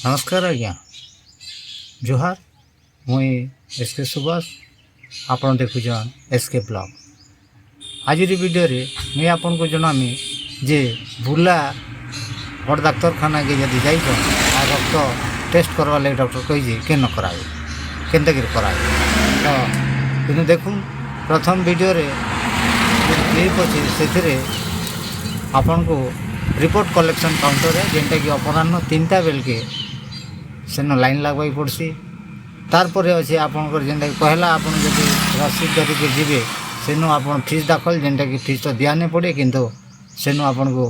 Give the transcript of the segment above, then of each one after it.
नमस्कार आज्ञा जोहार मुई एसके सुभाष आपण देखुछन एसके ब्लॉग। आज वीडियो रे मुई आपन को जनामी जे बुला बड़ डाक्तरखाना के जदि जाइछ आ रक्त टेस्ट करवा लगे डॉक्टर कही के न करावे केनता कर करावे तो किनु देखुन प्रथम वीडियो रे क्लिप अछि सेथिरे आपन को रिपोर्ट कलेक्शन काउंटर है जेनटा कि अपराह्न 3टा बेल के सेन लाइन लगवाई पड़सी तार अच्छे आपंकर जेनटा कि पहला आपन जब रसीद धरिके जीवे सेनु आपन फीस दाखल जेनटा कि फीस तो दिया नहीं पड़े किंतु सेनु आपन को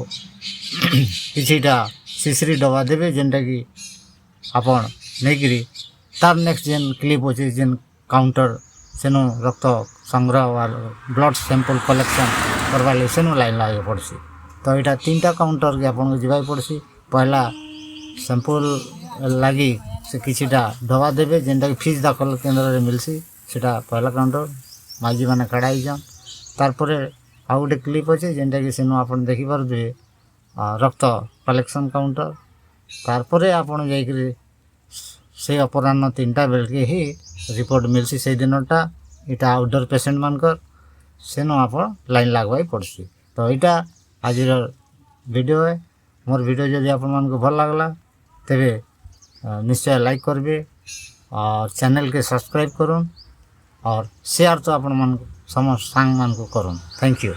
किछिटा शिशिरी डबा देवे जेनटा कि आपन नहीं तार नेक्स्ट जेन क्लिप अच्छे जेन काउंटर सेनु रक्त संग्रह और ब्लड सैंपल कलेक्शन करवा ले सेनु लाइन लगे पड़सी। तो यहाँ 3टा काउंटर के आपन को जीवाई पड़सी। पहला सैंपल लगी से किछिटा डबा देवे जेनटा कि फीस दाखल केन्द्र में मिलसी सेटा पहला काउंटर माझी मैंने कड़ाई जान तारपरे आउ गोटे क्लिप अच्छे जेनटा कि सेनु आपन देखि पारुथिबे रक्त कलेक्शन काउंटर तारपरे आपन जाइकरी से अपराह्न 3टा बेल के ही रिपोर्ट मिलसी से दिनटा इटा आउटडोर पेशेंट मानकर सेनु आपन लाइन लगवाई पड़सी। तो यहाँ आज वीडियो है मोर वीडियो जदि आपन मान को भल लागला तेबे निश्चय लाइक करेंगे और चैनल के सब्सक्राइब करूँ और शेयर तो अपन मन समस्त सांग मान को करूँ। Thank you.